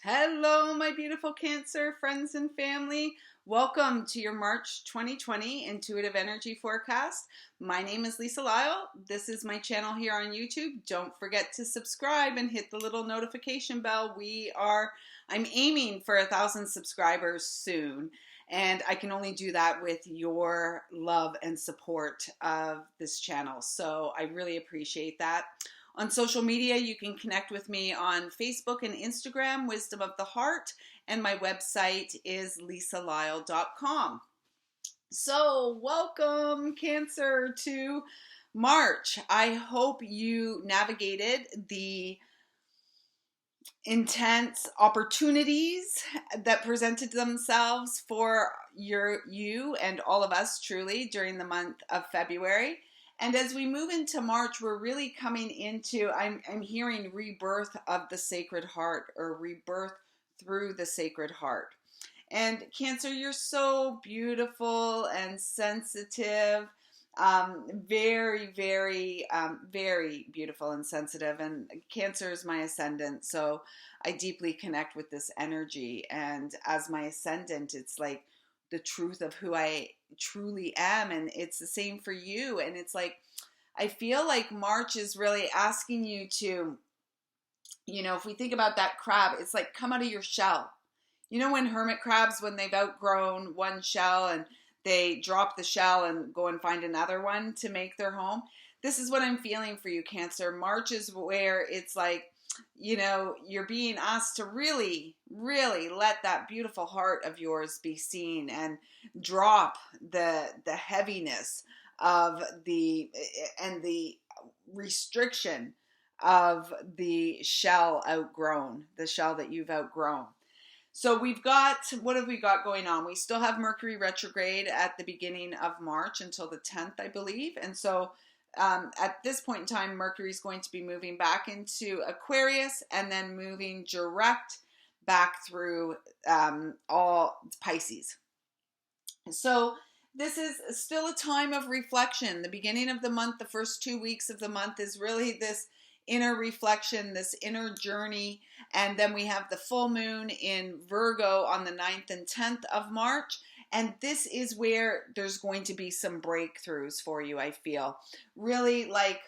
Hello, my beautiful Cancer friends and family. Welcome to your March 2020 Intuitive Energy Forecast. My name is Lyle. This is my channel here on YouTube. Don't forget to subscribe and hit the little notification bell. I'm aiming for 1,000 subscribers soon, and I can only do that with your love and support of this channel. So I really appreciate that. On social media, you can connect with me on Facebook and Instagram, Wisdom of the Heart, and my website is lisalyle.com. So, welcome, Cancer, to March. I hope you navigated the intense opportunities that presented themselves for you and all of us truly during the month of February. And as we move into March, we're really coming into, I'm hearing rebirth of the Sacred Heart, or rebirth through the Sacred Heart. And Cancer, you're so beautiful and sensitive, very, very, very beautiful and sensitive. And Cancer is my ascendant, so I deeply connect with this energy. And as my ascendant, it's like the truth of who I truly am, and it's the same for you. And it's like, I feel like March is really asking you to, if we think about that crab, it's like, come out of your shell. When hermit crabs, when they've outgrown one shell and they drop the shell and go and find another one to make their home. This is what I'm feeling for you, Cancer. March is where it's like, you're being asked to really, really let that beautiful heart of yours be seen and drop the heaviness of the restriction of the shell that you've outgrown. So what have we got going on? We still have Mercury retrograde at the beginning of March until the 10th, I believe. And so at this point in time, Mercury is going to be moving back into Aquarius and then moving direct back through all Pisces. So this is still a time of reflection. The beginning of the month, the first 2 weeks of the month is really this inner reflection, this inner journey. And then we have the full moon in Virgo on the 9th and 10th of March. And this is where there's going to be some breakthroughs for you, I feel. Really, like,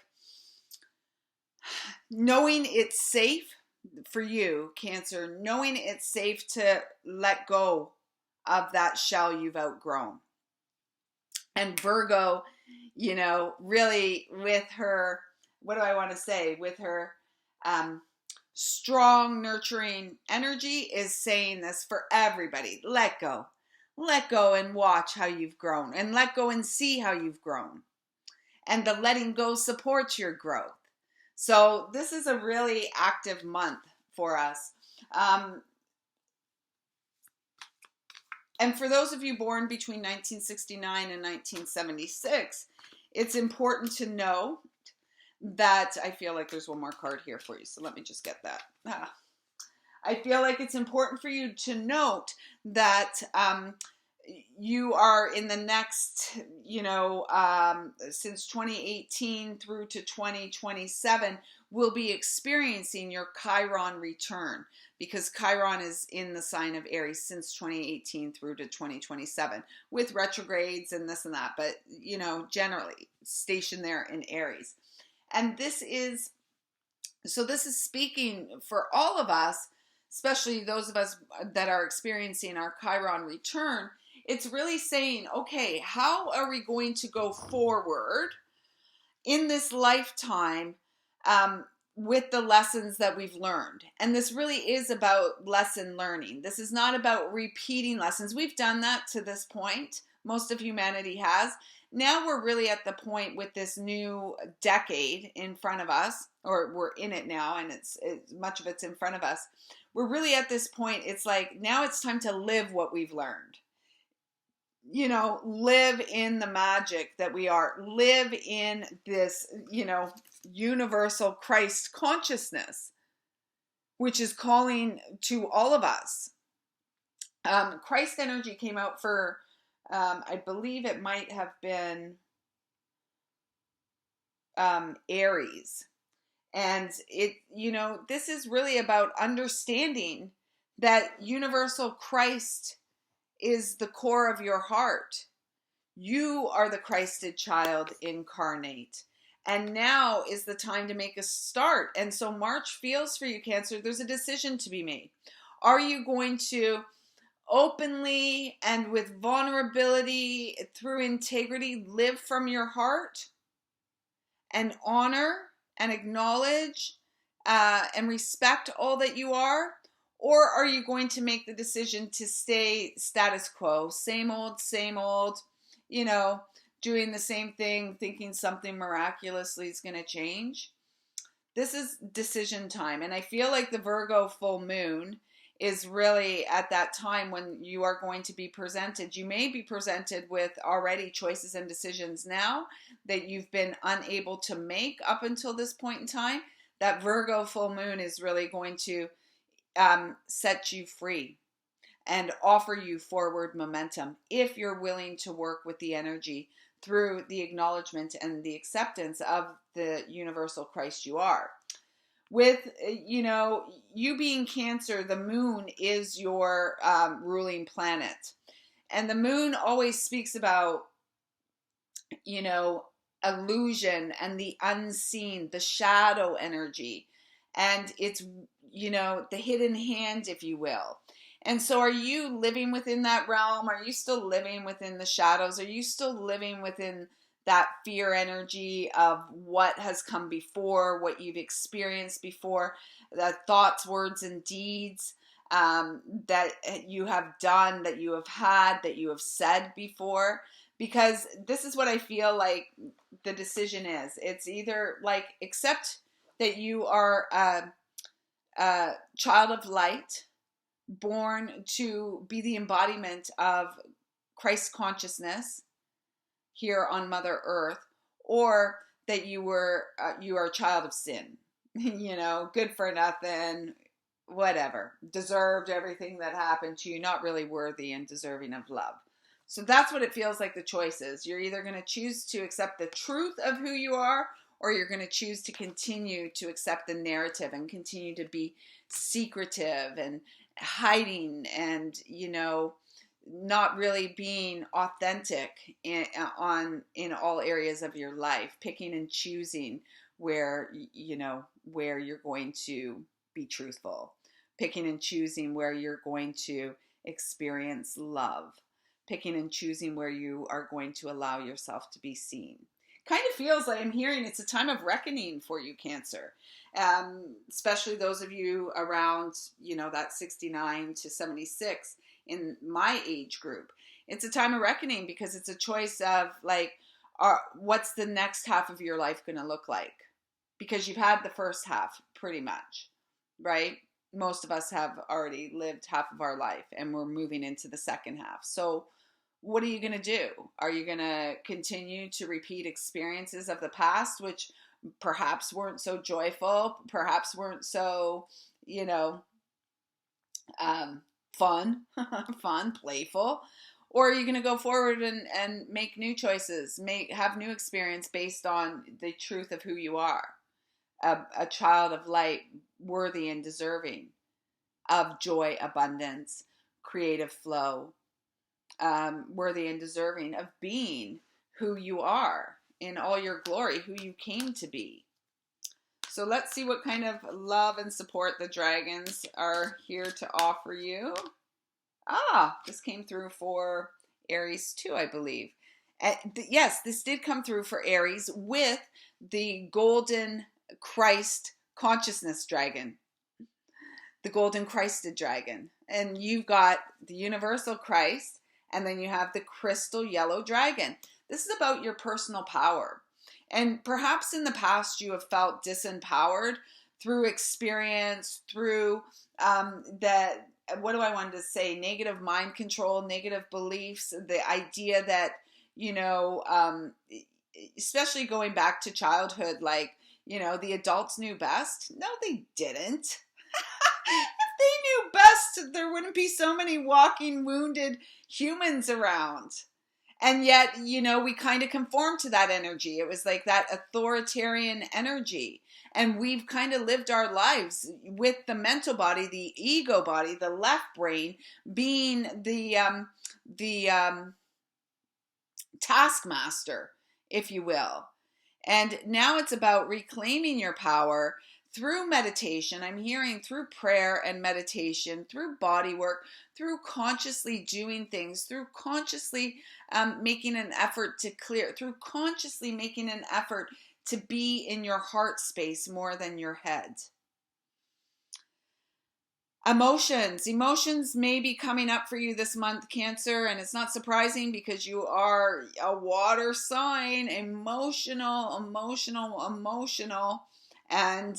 knowing it's safe for you, Cancer, knowing it's safe to let go of that shell you've outgrown. And Virgo, really with her, what do I want to say? With her strong, nurturing energy is saying this for everybody. Let go. Let go and watch how you've grown. And let go and see how you've grown. And the letting go supports your growth. So this is a really active month for us. And for those of you born between 1969 and 1976, it's important to know that, I feel like there's one more card here for you, so let me just get that. I feel like it's important for you to note that you are in the next, since 2018 through to 2027, will be experiencing your Chiron return, because Chiron is in the sign of Aries since 2018 through to 2027 with retrogrades and this and that, but generally stationed there in Aries. And this is speaking for all of us, especially those of us that are experiencing our Chiron return. It's really saying, okay, how are we going to go forward in this lifetime with the lessons that we've learned? And this really is about lesson learning. This is not about repeating lessons. We've done that to this point. Most of humanity has. Now we're really at the point with this new decade in front of us, or we're in it now, and it's much of it's in front of us. We're really at this point. It's like, now it's time to live what we've learned. Live in the magic that we are. Live in this, universal Christ consciousness, which is calling to all of us. Christ energy came out for, I believe it might have been Aries. And this is really about understanding that universal Christ is the core of your heart. You are the Christed child incarnate. And now is the time to make a start. And so March feels for you, Cancer. There's a decision to be made. Are you going to openly and with vulnerability, through integrity, live from your heart and honor and acknowledge and respect all that you are? Or are you going to make the decision to stay status quo, same old, doing the same thing, thinking something miraculously is going to change? This is decision time. And I feel like the Virgo full moon is really at that time when you are going to be presented. You may be presented with already choices and decisions now that you've been unable to make up until this point in time. That Virgo full moon is really going to set you free and offer you forward momentum if you're willing to work with the energy through the acknowledgement and the acceptance of the universal Christ you are. With, you being Cancer, the moon is your ruling planet. And the moon always speaks about, illusion and the unseen, the shadow energy. And it's, the hidden hand, if you will. And so are you living within that realm? Are you still living within the shadows? Are you still living within that fear energy of what has come before, what you've experienced before, the thoughts, words, and deeds that you have done, that you have had, that you have said before? Because this is what I feel like the decision is. It's either like accept that you are a child of light, born to be the embodiment of Christ consciousness here on Mother Earth, or that you are a child of sin, good for nothing, whatever, deserved everything that happened to you, not really worthy and deserving of love. So that's what it feels like the choice is. You're either going to choose to accept the truth of who you are, or you're going to choose to continue to accept the narrative and continue to be secretive and hiding and, not really being authentic in all areas of your life, picking and choosing where you're going to be truthful, picking and choosing where you're going to experience love, picking and choosing where you are going to allow yourself to be seen. Kind of feels like I'm hearing it's a time of reckoning for you, Cancer. Especially those of you around, that 69 to 76 in my age group. It's a time of reckoning because it's a choice of what's the next half of your life going to look like? Because you've had the first half pretty much, right? Most of us have already lived half of our life and we're moving into the second half. So what are you going to do? Are you going to continue to repeat experiences of the past, which perhaps weren't so joyful, perhaps weren't so, fun, playful? Or are you going to go forward and make new choices, have new experience based on the truth of who you are? A child of light, worthy and deserving of joy, abundance, creative flow, worthy and deserving of being who you are in all your glory, who you came to be. So let's see what kind of love and support the dragons are here to offer you. This came through for Aries too, I believe. Yes, this did come through for Aries with the golden Christ consciousness dragon, the golden Christed dragon. And you've got the universal Christ, and then you have the crystal yellow dragon. This is about your personal power. And perhaps in the past you have felt disempowered through experience, through negative mind control, negative beliefs, the idea that, especially going back to childhood, the adults knew best. No, they didn't. If they knew best, there wouldn't be so many walking wounded humans around. And yet, we kind of conform to that energy. It was like that authoritarian energy. And we've kind of lived our lives with the mental body, the ego body, the left brain being the taskmaster, if you will. And now it's about reclaiming your power through meditation. I'm hearing through prayer and meditation, through body work, through consciously doing things, through consciously making an effort to clear, through consciously making an effort to be in your heart space more than your head. Emotions may be coming up for you this month, Cancer, and it's not surprising because you are a water sign, emotional. And,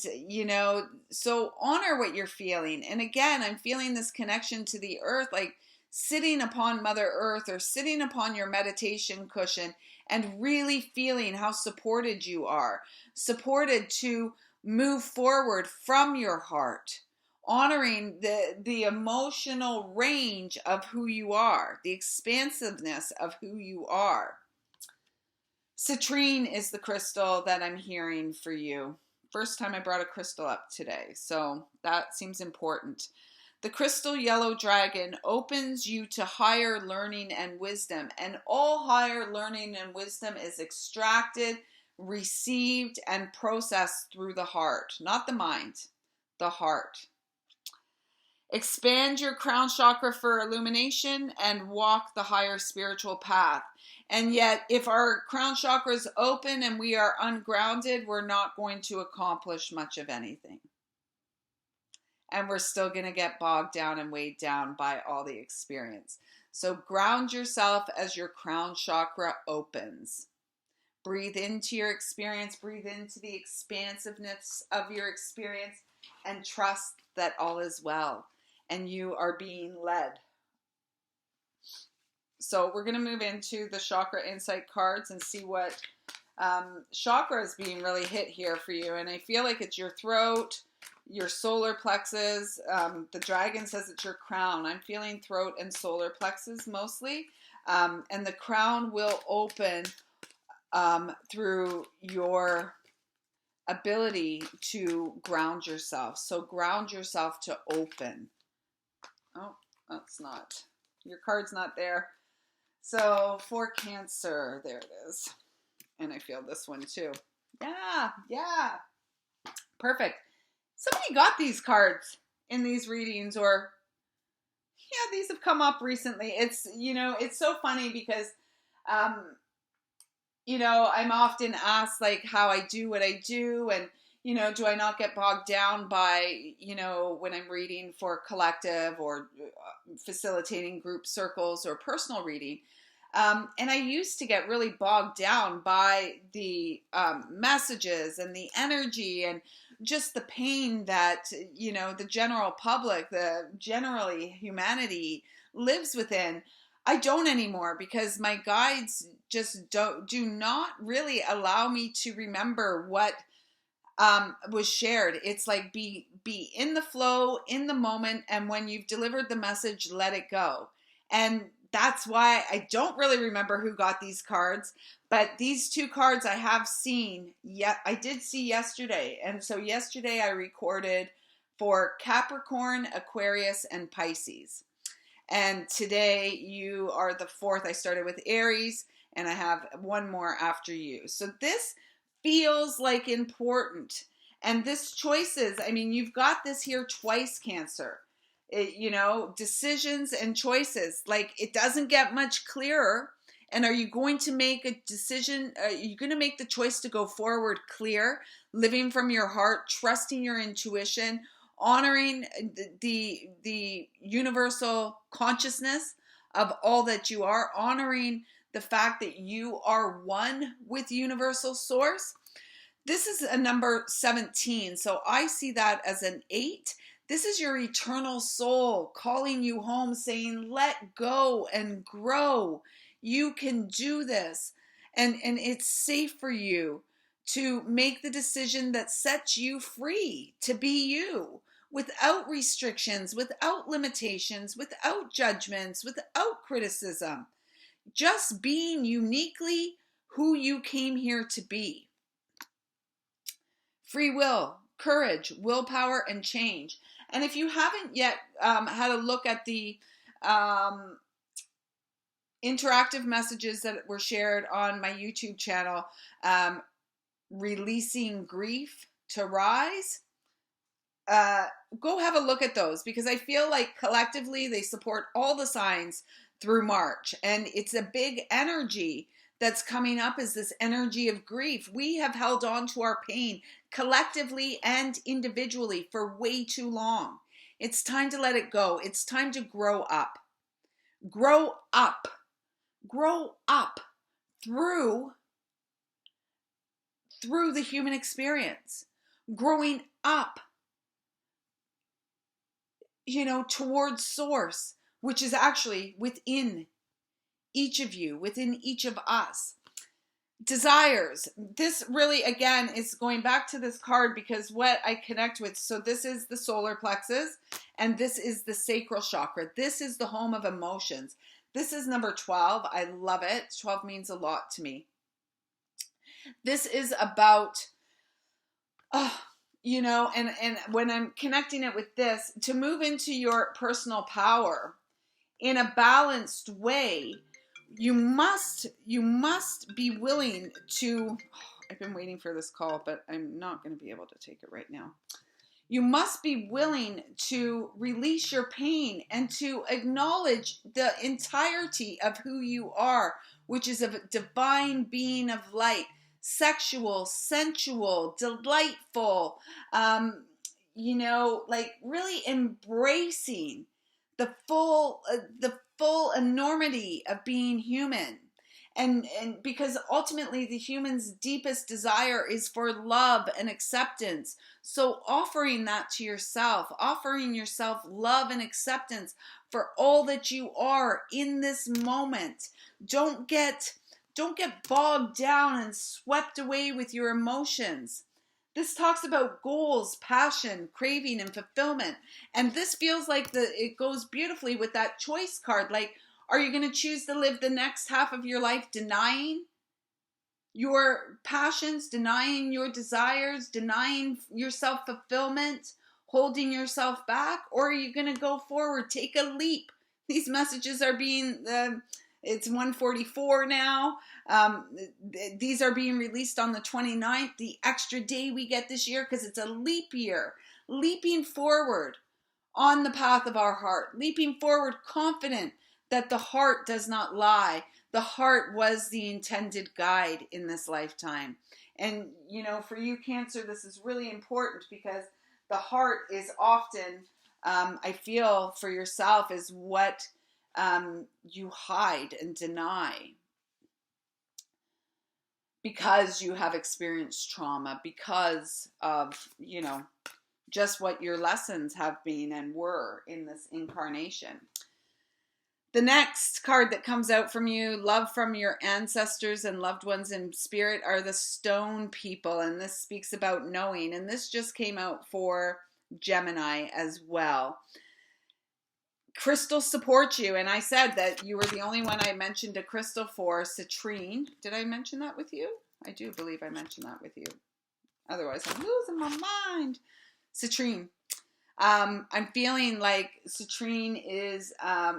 so honor what you're feeling. And again, I'm feeling this connection to the earth, like sitting upon Mother Earth or sitting upon your meditation cushion and really feeling how supported you are, supported to move forward from your heart, honoring the emotional range of who you are, the expansiveness of who you are. Citrine is the crystal that I'm hearing for you. First time I brought a crystal up today, so that seems important. The crystal yellow dragon opens you to higher learning and wisdom, and all higher learning and wisdom is extracted, received, and processed through the heart, not the mind, the heart. Expand your crown chakra for illumination and walk the higher spiritual path. And yet, if our crown chakra is open and we are ungrounded, we're not going to accomplish much of anything. And we're still going to get bogged down and weighed down by all the experience. So ground yourself as your crown chakra opens. Breathe into your experience, breathe into the expansiveness of your experience, and trust that all is well and you are being led. So we're going to move into the chakra insight cards and see what chakra is being really hit here for you. And I feel like it's your throat, your solar plexus. The dragon says it's your crown. I'm feeling throat and solar plexus mostly. And the crown will open through your ability to ground yourself. So ground yourself to open. Oh, that's not. Your card's not there. So for Cancer, there it is. And I feel this one too. Yeah. Perfect. Somebody got these cards in these readings, or these have come up recently. It's, it's so funny because, I'm often asked like how I do what I do, and, do I not get bogged down by, when I'm reading for collective or facilitating group circles or personal reading. And I used to get really bogged down by the messages and the energy and just the pain that, the general public, generally humanity lives within. I don't anymore because my guides just do not really allow me to remember what was shared. It's like be in the flow, in the moment, and when you've delivered the message, let it go. And that's why I don't really remember who got these cards, but these two cards I have seen. I did see yesterday. And so yesterday I recorded for Capricorn, Aquarius, and Pisces. And today you are the fourth. I started with Aries, and I have one more after you. So this feels like important. And this choices, you've got this here twice, Cancer. Decisions and choices. Like, it doesn't get much clearer. And are you going to make a decision? Are you going to make the choice to go forward clear, living from your heart, trusting your intuition, honoring the universal consciousness of all that you are, honoring the fact that you are one with universal source? This is a number 17. So I see that as an 8. This is your eternal soul calling you home, saying, let go and grow. You can do this. And it's safe for you to make the decision that sets you free to be you, without restrictions, without limitations, without judgments, without criticism. just being uniquely who you came here to be. Free will, courage, willpower, and change. And if you haven't yet had a look at the interactive messages that were shared on my YouTube channel, Releasing Grief to Rise, go have a look at those, because I feel like collectively they support all the signs through March. And it's a big energy that's coming up, is this energy of grief. We have held on to our pain collectively and individually for way too long. It's time to let it go. It's time to grow up. Grow up. Grow up through the human experience. Growing up, towards source, which is actually within each of you, within each of us. Desires. This really, again, is going back to this card because what I connect with. So this is the solar plexus and this is the sacral chakra. This is the home of emotions. This is number 12. I love it. 12 means a lot to me. This is about, and when I'm connecting it with this, to move into your personal power in a balanced way, you must be willing to, I've been waiting for this call, but I'm not going to be able to take it right now. You must be willing to release your pain and to acknowledge the entirety of who you are, which is a divine being of light, sexual, sensual, delightful, really embracing the full enormity of being human. And because ultimately the human's deepest desire is for love and acceptance. So offering that to yourself, offering yourself love and acceptance for all that you are in this moment. Don't get bogged down and swept away with your emotions. This talks about goals, passion, craving, and fulfillment. And this feels like it goes beautifully with that choice card. Like, are you going to choose to live the next half of your life denying your passions, denying your desires, denying yourself fulfillment, holding yourself back? Or are you going to go forward, take a leap? These messages are being, it's 1:44 now. These are being released on the 29th, the extra day we get this year because it's a leap year. Leaping forward on the path of our heart, leaping forward confident that the heart does not lie. The heart was the intended guide in this lifetime. And, for you, Cancer, this is really important because the heart is often, I feel for yourself, is what you hide and deny because you have experienced trauma, because of, just what your lessons have been and were in this incarnation. The next card that comes out from you, love from your ancestors and loved ones in spirit, are the stone people. And this speaks about knowing. And this just came out for Gemini as well. Crystals support you. And I said that you were the only one I mentioned a crystal for, citrine. Did I mention that with you? I do believe I mentioned that with you. Otherwise, I'm losing my mind. Citrine. I'm feeling like citrine is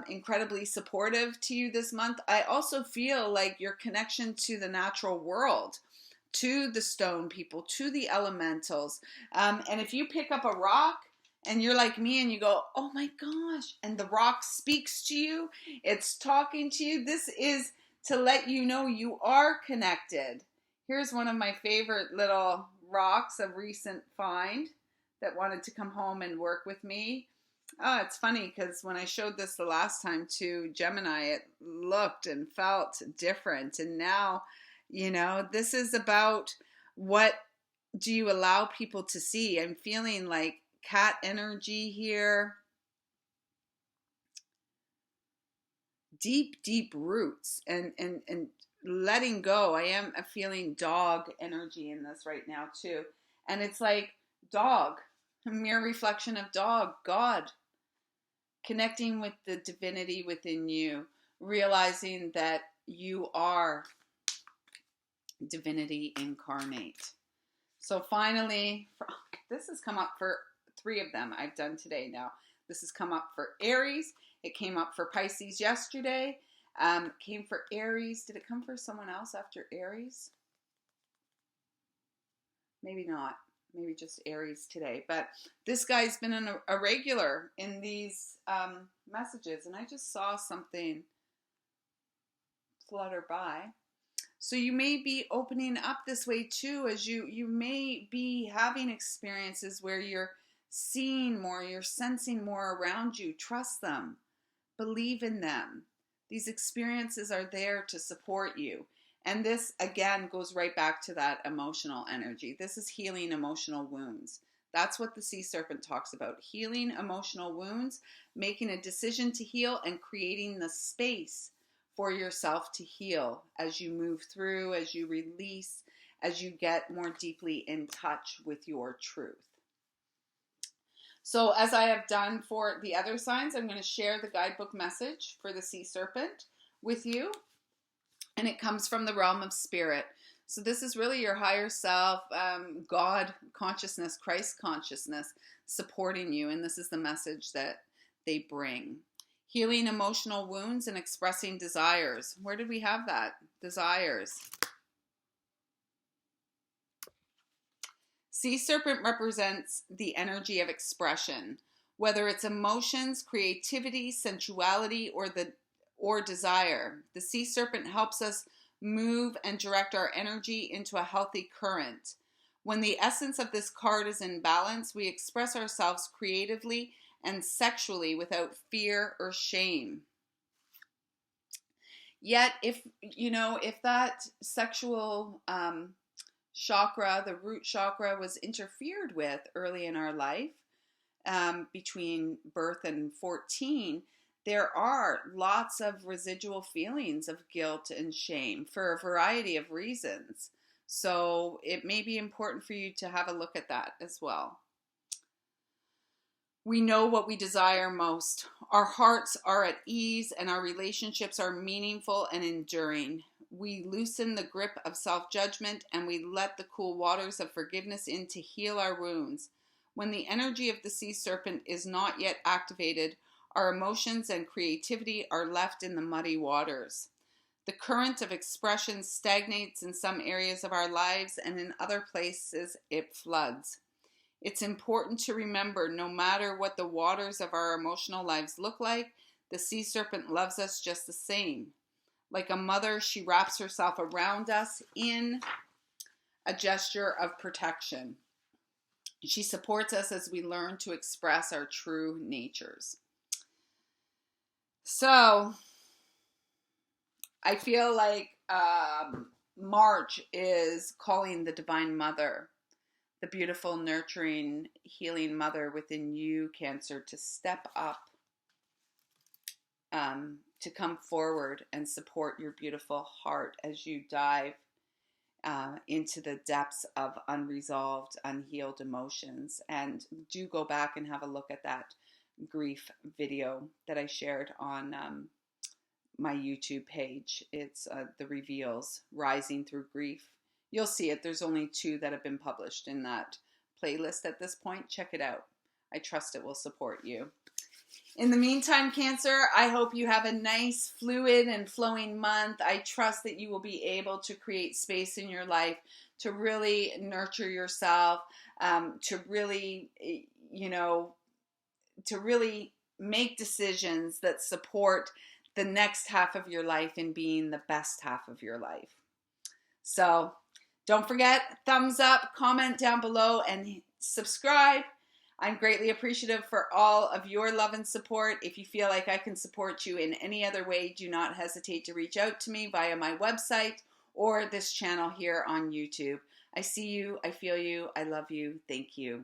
incredibly supportive to you this month. I also feel like your connection to the natural world, to the stone people, to the elementals. And if you pick up a rock and you're like me and you go, oh my gosh, and the rock speaks to you, it's talking to you, this is to let you know you are connected. Here's one of my favorite little rocks, a recent find that wanted to come home and work with me. Oh, it's funny because when I showed this the last time to Gemini, it looked and felt different. And now, this is about what do you allow people to see? I'm feeling like cat energy here. Deep, deep roots and letting go. I am feeling dog energy in this right now too. And it's like dog, a mere reflection of dog, God, connecting with the divinity within you, realizing that you are divinity incarnate. So finally, this has come up for 3 of them I've done today now. This has come up for Aries. It came up for Pisces yesterday. Came for Aries. Did it come for someone else after Aries? Maybe not. Maybe just Aries today. But this guy's been a regular in these messages, and I just saw something flutter by. So you may be opening up this way too, as you may be having experiences where you're seeing more, you're sensing more around you. Trust them. Believe in them. These experiences are there to support you. And this, again, goes right back to that emotional energy. This is healing emotional wounds. That's what the sea serpent talks about. Healing emotional wounds, making a decision to heal, and creating the space for yourself to heal as you move through, as you release, as you get more deeply in touch with your truth. So as I have done for the other signs, I'm going to share the guidebook message for the sea serpent with you. And it comes from the realm of spirit. So this is really your higher self, God consciousness, Christ consciousness supporting you. And this is the message that they bring. Healing emotional wounds and expressing desires. Where did we have that? Desires. Sea serpent represents the energy of expression, whether it's emotions, creativity, sensuality, or desire. The sea serpent helps us move and direct our energy into a healthy current. When the essence of this card is in balance, we express ourselves creatively and sexually without fear or shame. Yet, if that sexual chakra, the root chakra, was interfered with early in our life, between birth and 14, there are lots of residual feelings of guilt and shame for a variety of reasons. So it may be important for you to have a look at that as well. We know what we desire most. Our hearts are at ease and our relationships are meaningful and enduring. We loosen the grip of self-judgment and we let the cool waters of forgiveness in to heal our wounds. When the energy of the sea serpent is not yet activated, our emotions and creativity are left in the muddy waters. The current of expression stagnates in some areas of our lives, and in other places it floods. It's important to remember, no matter what the waters of our emotional lives look like, the sea serpent loves us just the same. Like a mother, she wraps herself around us in a gesture of protection. She supports us as we learn to express our true natures. So, I feel like March is calling the Divine Mother, the beautiful, nurturing, healing mother within you, Cancer, to step up, to come forward and support your beautiful heart as you dive into the depths of unresolved, unhealed emotions. And do go back and have a look at that grief video that I shared on my YouTube page. It's the reveals, Rising Through Grief. You'll see it. There's only 2 that have been published in that playlist at this point. Check it out. I trust it will support you. In the meantime, Cancer, I hope you have a nice, fluid, and flowing month. I trust that you will be able to create space in your life to really nurture yourself, to really, to really make decisions that support the next half of your life in being the best half of your life. So don't forget, thumbs up, comment down below, and subscribe. I'm greatly appreciative for all of your love and support. If you feel like I can support you in any other way, do not hesitate to reach out to me via my website or this channel here on YouTube. I see you, I feel you, I love you, thank you.